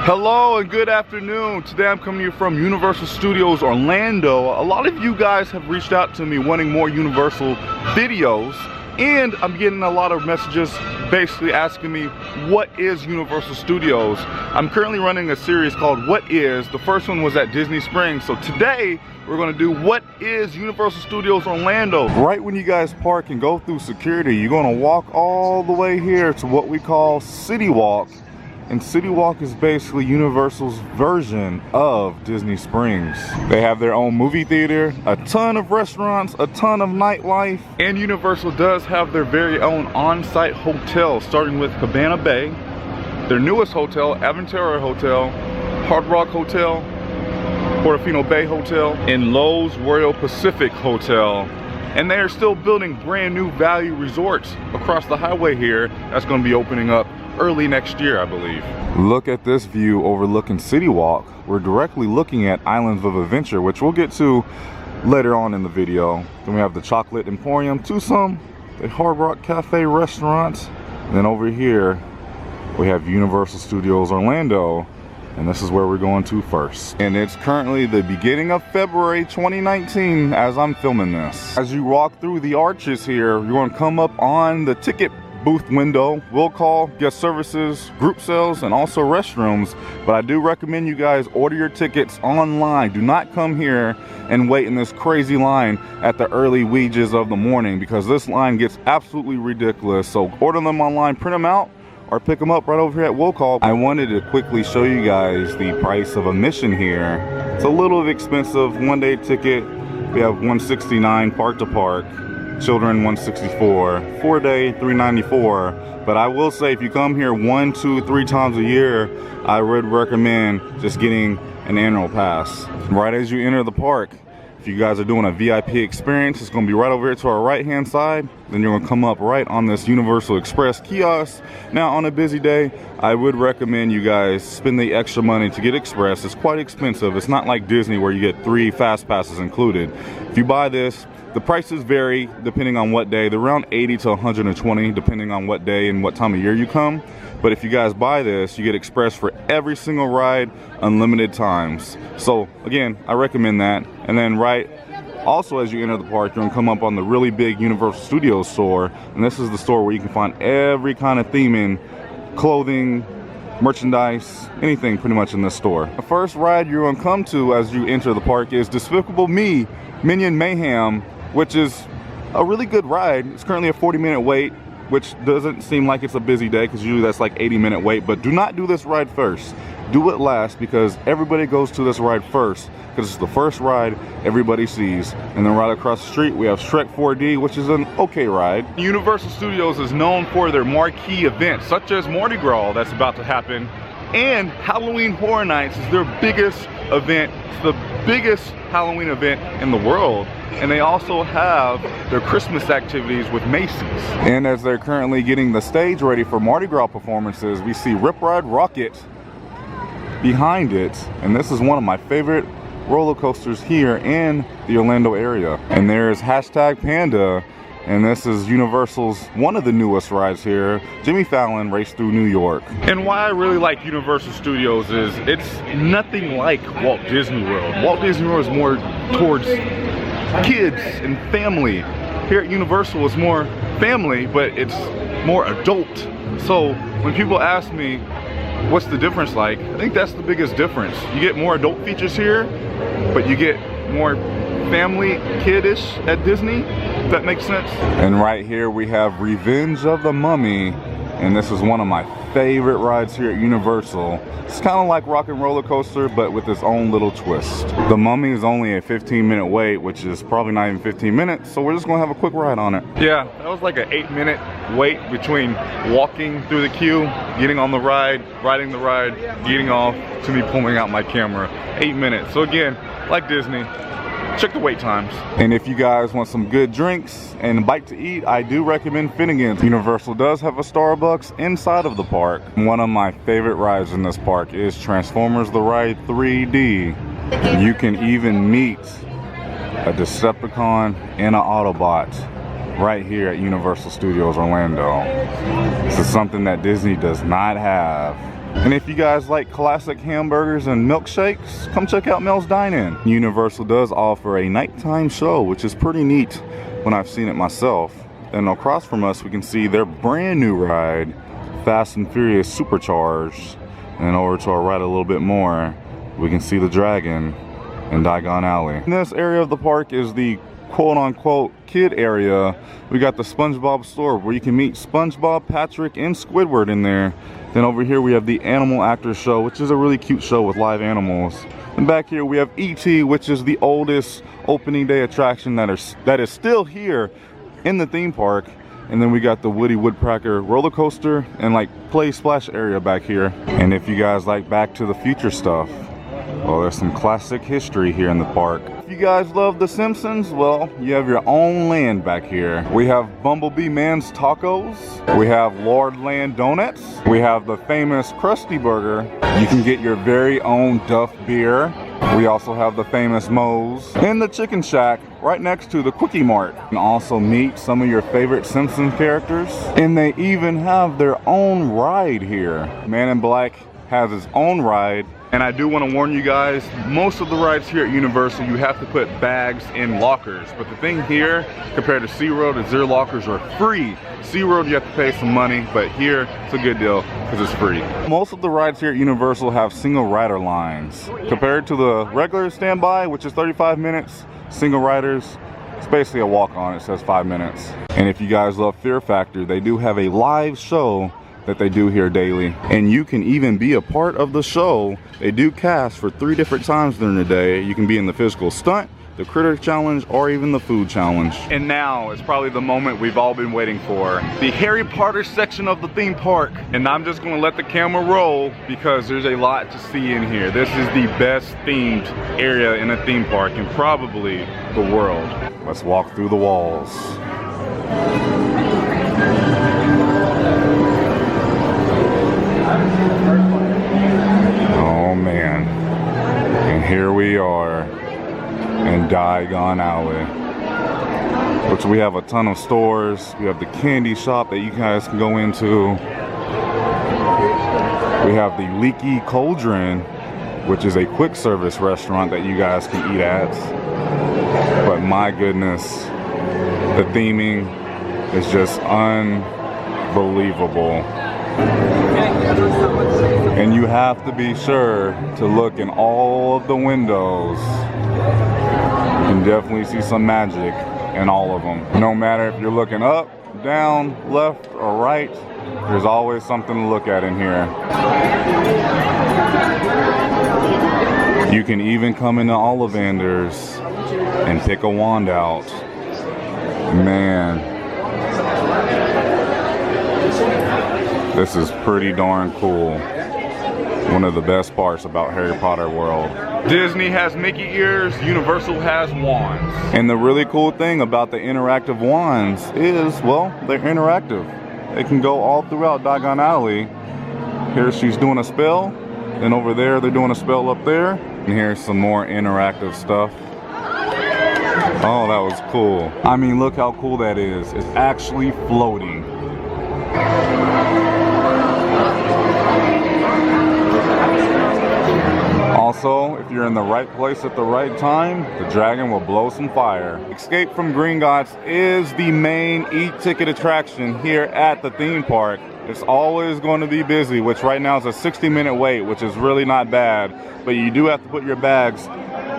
Hello and good afternoon. Today I'm coming to you from Universal Studios Orlando. A lot of you guys have reached out to me wanting more Universal videos, and I'm getting a lot of messages basically asking me, what is Universal Studios? I'm currently running a series called What Is. The first one was at Disney Springs. So today we're going to do What is Universal Studios Orlando. Right when you guys park and go through security, you're going to walk all the way here to what we call City Walk. And City Walk is basically Universal's version of Disney Springs. They have their own movie theater, a ton of restaurants, a ton of nightlife, and Universal does have their very own on-site hotel, starting with Cabana Bay, their newest hotel, Aventura Hotel, Hard Rock Hotel, Portofino Bay Hotel, and Lowe's Royal Pacific Hotel. And they are still building brand new value resorts across the highway here that's going to be opening up early next year, I believe. Look at this view overlooking City Walk. We're directly looking at Islands of Adventure, which we'll get to later on in the video. Then we have the Chocolate Emporium, Tucson, the Hard Rock Cafe restaurant. And then over here, we have Universal Studios Orlando. And this is where we're going to first. And it's currently the beginning of February 2019 as I'm filming this. As you walk through the arches here, you're going to come up on the ticket booth window, will call, guest services, group sales, and also restrooms. But I do recommend you guys order your tickets online. Do not come here and wait in this crazy line at the early weeges of the morning, because this line gets absolutely ridiculous. So order them online, print them out, or pick them up right over here at Will Call. I wanted to quickly show you guys the price of admission here. It's a little expensive. One-day ticket, we have $169 park to park. Children $164, 4-day $394. But I will say, if you come here 1, 2, 3 times a year, I would recommend just getting an annual pass. Right as you enter the park, if you guys are doing a VIP experience, it's going to be right over here to our right hand side. Then you're going to come up right on this Universal Express kiosk. Now on a busy day, I would recommend you guys spend the extra money to get Express. It's quite expensive. It's not like Disney where you get 3 fast passes included. If you buy this, the prices vary depending on what day. They're around 80 to 120 depending on what day and what time of year you come. But if you guys buy this, you get Express for every single ride, unlimited times. So again, I recommend that. And then also as you enter the park, you're gonna come up on the really big Universal Studios store. And this is the store where you can find every kind of theming, clothing, merchandise, anything pretty much in this store. The first ride you're gonna come to as you enter the park is Despicable Me, Minion Mayhem, which is a really good ride. It's currently a 40-minute wait, which doesn't seem like it's a busy day because usually that's like 80-minute wait. But do not do this ride first. Do it last, because everybody goes to this ride first because it's the first ride everybody sees. And then right across the street we have Shrek 4D, which is an okay ride. Universal Studios is known for their marquee events such as Mardi Gras that's about to happen, and Halloween Horror Nights is their biggest event. It's the biggest Halloween event in the world. And they also have their Christmas activities with Macy's. And as they're currently getting the stage ready for Mardi Gras performances, we see Rip Ride Rockit behind it. And this is one of my favorite roller coasters here in the Orlando area. And there's Hashtag Panda. And this is Universal's one of the newest rides here, Jimmy Fallon Race Through New York. And why I really like Universal Studios is it's nothing like Walt Disney World. Walt Disney World is more towards kids and family. Here at Universal it's more family, but it's more adult. So when people ask me what's the difference like, I think that's the biggest difference. You get more adult features here, but you get more family, kiddish at Disney, if that makes sense. And right here we have Revenge of the Mummy, and this is one of my favorite rides here at Universal. It's kind of like Rock and Roller Coaster, but with its own little twist. The Mummy is only a 15-minute wait, which is probably not even 15 minutes, so we're just gonna have a quick ride on it. Yeah, that was like an 8-minute wait between walking through the queue, getting on the ride, riding the ride, getting off, to me pulling out my camera. 8 minutes. So again, like Disney, check the wait times. And if you guys want some good drinks and a bite to eat, I do recommend Finnegan's. Universal does have a Starbucks inside of the park. One of my favorite rides in this park is Transformers The Ride 3D. You can even meet a Decepticon and an Autobot right here at Universal Studios Orlando. This is something that Disney does not have And if you guys like classic hamburgers and milkshakes, come check out Mel's Dine-In. Universal does offer a nighttime show, which is pretty neat when I've seen it myself. And across from us, we can see their brand new ride, Fast and Furious Supercharged. And over to our right a little bit more, we can see the dragon in Diagon Alley. In this area of the park is the quote-unquote kid area. We got the SpongeBob store where you can meet SpongeBob, Patrick, and Squidward in there. Then over here we have the Animal Actors Show, which is a really cute show with live animals. And back here we have E.T., which is the oldest opening day attraction that is still here in the theme park. And then we got the Woody Woodpecker roller coaster and like play splash area back here. And if you guys like Back to the Future stuff, well, there's some classic history here in the park. If you guys love The Simpsons, well, you have your own land back here. We have Bumblebee Man's Tacos. We have Lord Land Donuts. We have the famous Krusty Burger. You can get your very own Duff beer. We also have the famous Moe's and the Chicken Shack right next to the Quickie Mart. You can also meet some of your favorite Simpsons characters. And they even have their own ride here. Man in Black has his own ride. And I do want to warn you guys, most of the rides here at Universal, you have to put bags in lockers. But the thing here, compared to SeaWorld, is their lockers are free. SeaWorld, you have to pay some money, but here, it's a good deal because it's free. Most of the rides here at Universal have single rider lines. Compared to the regular standby, which is 35 minutes, single riders, it's basically a walk-on. It says 5 minutes. And if you guys love Fear Factor, they do have a live show that they do here daily, and you can even be a part of the show. They do cast for 3 different times during the day. You can be in the physical stunt, the critter challenge, or even the food challenge. And now is probably the moment we've all been waiting for, the Harry Potter section of the theme park. And I'm just gonna let the camera roll because there's a lot to see in here. This is the best themed area in a theme park and probably the world. Let's walk through the walls. Oh man, and here we are in Diagon Alley, which we have a ton of stores. We have the candy shop that you guys can go into. We have the Leaky Cauldron, which is a quick service restaurant that you guys can eat at. But my goodness, the theming is just unbelievable. And you have to be sure to look in all of the windows. You can definitely see some magic in all of them. No matter if you're looking up, down, left, or right, there's always something to look at in here. You can even come into Ollivanders and pick a wand out. Man, this is pretty darn cool. One of the best parts about Harry Potter World. Disney has Mickey ears, Universal has wands. And the really cool thing about the interactive wands is, well, they're interactive. They can go all throughout Diagon Alley. Here she's doing a spell, and over there they're doing a spell up there. And here's some more interactive stuff. Oh, that was cool. I mean, look how cool that is. It's actually floating. Also, if you're in the right place at the right time, the dragon will blow some fire. Escape from Gringotts is the main e-ticket attraction here at the theme park. It's always going to be busy, which right now is a 60-minute wait, which is really not bad. But you do have to put your bags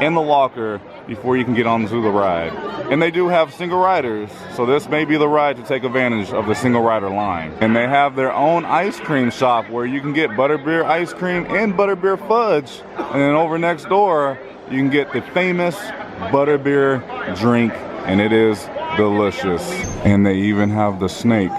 in the locker before you can get onto the ride. And they do have single riders, so this may be the ride to take advantage of the single rider line. And they have their own ice cream shop where you can get butterbeer ice cream and butterbeer fudge. And then over next door, you can get the famous butterbeer drink, and it is delicious. And they even have the snake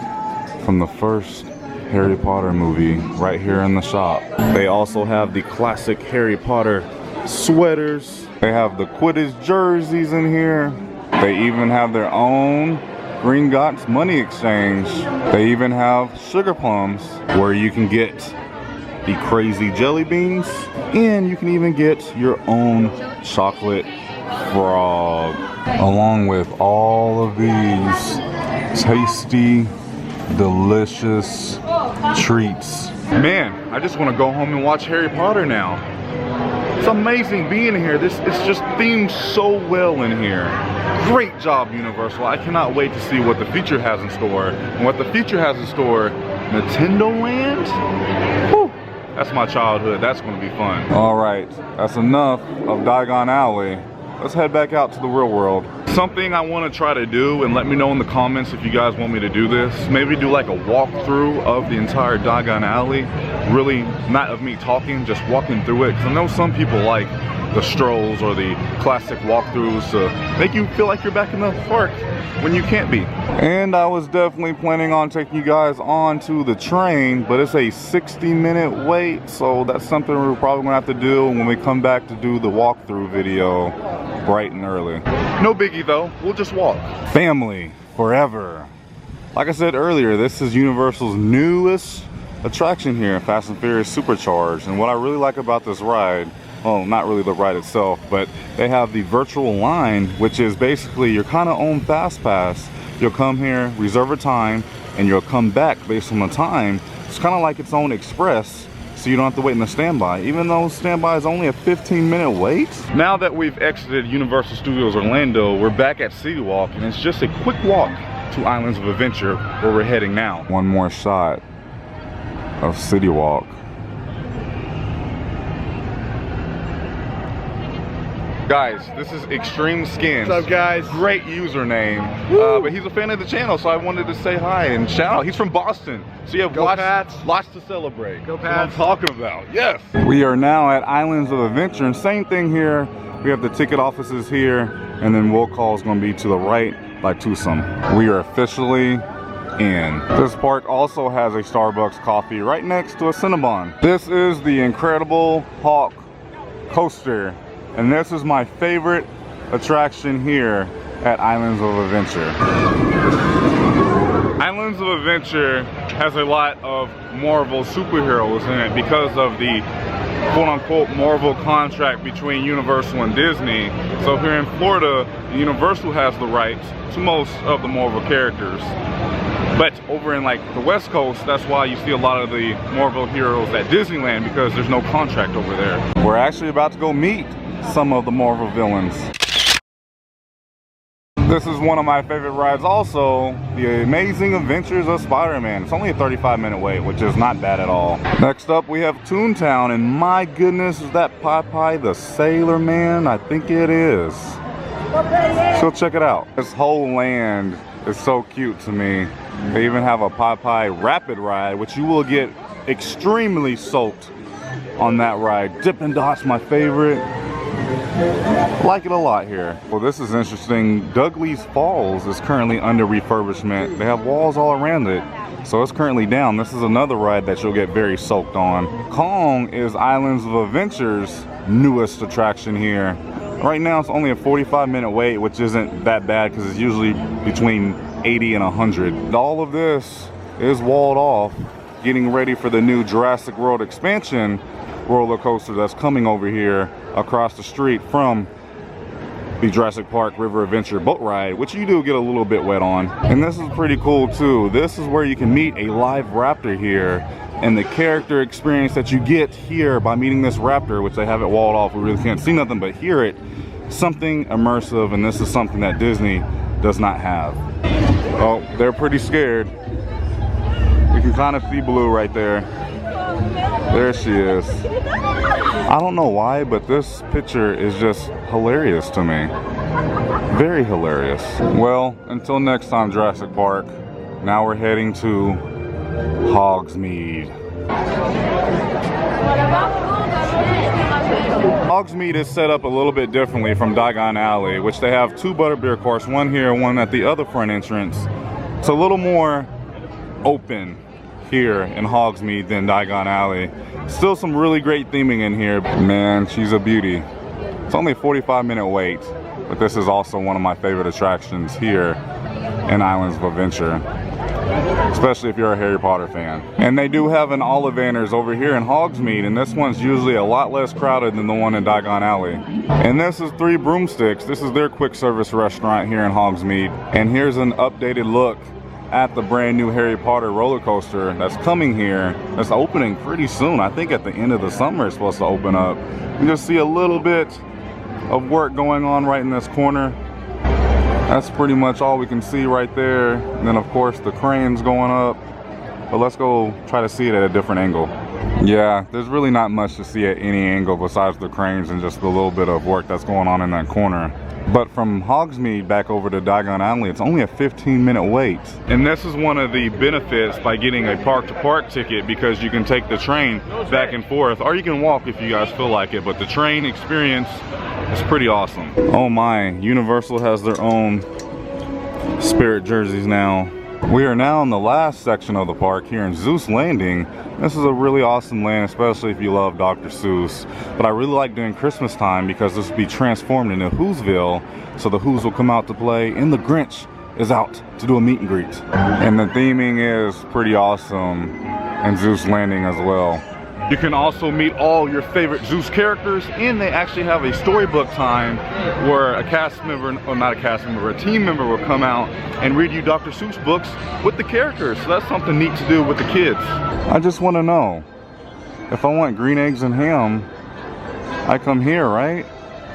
from the first Harry Potter movie right here in the shop. They also have the classic Harry Potter sweaters. They have the Quidditch jerseys in here. They even have their own Gringotts money exchange. They even have sugar plums where you can get the crazy jelly beans, and you can even get your own chocolate frog, along with all of these tasty, delicious treats Man, I just want to go home and watch Harry Potter now. It's amazing being here. It's just themed so well in here. Great job, Universal. I cannot wait to see what the future has in store. And what the future has in store, Nintendo Land? Whew, that's my childhood. That's going to be fun. All right, that's enough of Diagon Alley. Let's head back out to the real world. Something I want to try to do, and let me know in the comments if you guys want me to do this. Maybe do like a walkthrough of the entire Diagon Alley. Really, not of me talking, just walking through it. Because I know some people like the strolls or the classic walkthroughs to make you feel like you're back in the park when you can't be. And I was definitely planning on taking you guys onto the train, but it's a 60-minute wait, so that's something we're probably gonna have to do when we come back to do the walkthrough video bright and early. No biggie though, we'll just walk. Family forever. Like I said earlier, this is Universal's newest attraction here, Fast and Furious Supercharged. And what I really like about this ride, well, not really the ride itself, but they have the virtual line, which is basically your kind of own fast pass. You'll come here, reserve a time, and you'll come back based on the time. It's kind of like its own express, so you don't have to wait in the standby, even though standby is only a 15-minute wait. Now that we've exited Universal Studios Orlando, we're back at City Walk, and it's just a quick walk to Islands of Adventure, where we're heading now. One more shot of City Walk. Guys, this is Extreme Skins. What's up, guys? Great username. But he's a fan of the channel, so I wanted to say hi and shout out. He's from Boston, so you have lots to celebrate. Go Pats. That's what I'm talking about. Yes. We are now at Islands of Adventure, and same thing here. We have the ticket offices here, and then roll call is going to be to the right by Twosome. We are officially in. This park also has a Starbucks coffee right next to a Cinnabon. This is the Incredible Hulk coaster. And this is my favorite attraction here at Islands of Adventure. Islands of Adventure has a lot of Marvel superheroes in it because of the quote-unquote Marvel contract between Universal and Disney. So here in Florida, Universal has the rights to most of the Marvel characters. But over in like the West Coast, that's why you see a lot of the Marvel heroes at Disneyland, because there's no contract over there. We're actually about to go meet some of the Marvel villains. This is one of my favorite rides also, The Amazing Adventures of Spider-Man. It's only a 35-minute wait, which is not bad at all. Next up we have Toontown, and my goodness, is that Popeye the Sailor Man? I think it is. So check it out. This whole land is so cute to me. They even have a Popeye rapid ride, which you will get extremely soaked on that ride. Dippin' Dot's my favorite. Like it a lot here. Well, this is interesting. Douglas Falls is currently under refurbishment. They have walls all around it, so it's currently down. This is another ride that you'll get very soaked on. Kong is Islands of Adventure's newest attraction here. Right now it's only a 45-minute wait, which isn't that bad because it's usually between 80 and 100. All of this is walled off, getting ready for the new Jurassic World expansion roller coaster that's coming over here across the street from the Jurassic Park River Adventure boat ride, which you do get a little bit wet on. And this is pretty cool too. This is where you can meet a live raptor here, and the character experience that you get here by meeting this raptor, which they have it walled off, we really can't see nothing but hear it, something immersive, and this is something that Disney does not have. Oh, they're pretty scared. You can kind of see Blue right there. There she is. I don't know why, but this picture is just hilarious to me. Very hilarious. Well, until next time, Jurassic Park, now we're heading to Hogsmeade. Hogsmeade is set up a little bit differently from Diagon Alley, which they have two butterbeer carts, one here, one at the other front entrance. It's a little more open here in Hogsmeade than Diagon Alley. Still some really great theming in here. Man, she's a beauty. It's only a 45-minute wait, but this is also one of my favorite attractions here in Islands of Adventure, especially if you're a Harry Potter fan. And they do have an Ollivanders over here in Hogsmeade, and this one's usually a lot less crowded than the one in Diagon Alley. And this is Three Broomsticks. This is their quick service restaurant here in Hogsmeade. And here's an updated look at the brand new Harry Potter roller coaster that's coming here. That's opening pretty soon. I think at the end of the summer it's supposed to open up. You just see a little bit of work going on right in this corner. That's pretty much all we can see right there. And then of course the crane's going up. But let's go try to see it at a different angle. Yeah, there's really not much to see at any angle besides the cranes and just the little bit of work that's going on in that corner. But from Hogsmeade back over to Diagon Alley, it's only a 15-minute wait. And this is one of the benefits by getting a park-to-park ticket, because you can take the train back and forth, or you can walk if you guys feel like it. But the train experience is pretty awesome. Oh my, Universal has their own Spirit jerseys now. We are now in the last section of the park here in Zeus Landing. This is a really awesome land, especially if you love Dr. Seuss. But I really like during Christmas time because this will be transformed into Whoville. So the Whos will come out to play and the Grinch is out to do a meet and greet. And the theming is pretty awesome in Zeus Landing as well. You can also meet all your favorite Zeus characters, and they actually have a storybook time where a cast member, or not a cast member, a team member will come out and read you Dr. Seuss books with the characters. So that's something neat to do with the kids. I just want to know, if I want green eggs and ham, I come here, right?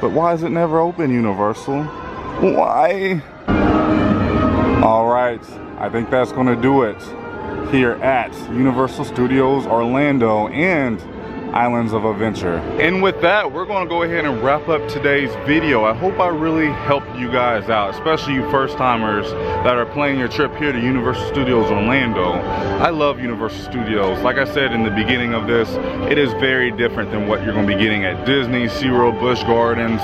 But why is it never open, Universal? Why? All right, I think that's going to do it here at Universal Studios Orlando and Islands of Adventure. And with that, we're going to go ahead and wrap up today's video. I hope I really helped you guys out, especially you first timers that are planning your trip here to Universal Studios Orlando. I love Universal Studios. Like I said in the beginning of this, it is very different than what you're going to be getting at Disney, SeaWorld, Busch Gardens,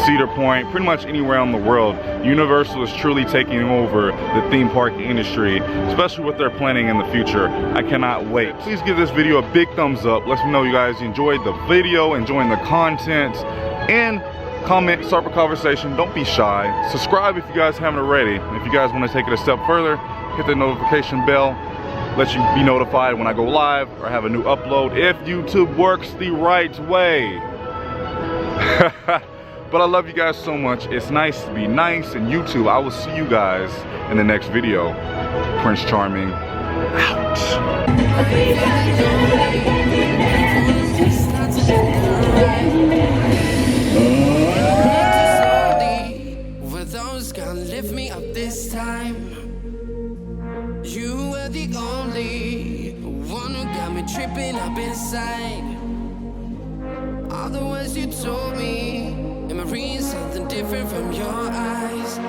Cedar Point, pretty much anywhere around the world. Universal is truly taking over the theme park industry, especially what they're planning in the future. I cannot wait. Please give this video a big thumbs up. Let me know you guys enjoyed the video, enjoying the content, and comment, start a conversation. Don't be shy. Subscribe if you guys haven't already. If you guys want to take it a step further, hit the notification bell. Let you be notified when I go live or have a new upload, if YouTube works the right way. But I love you guys so much. It's nice to be nice, and YouTube, I will see you guys in the next video. Prince Charming, out. Were those gonna lift me up this time? You were the only one who got me tripping up inside. All the words you told me, am I reading something different from your eyes?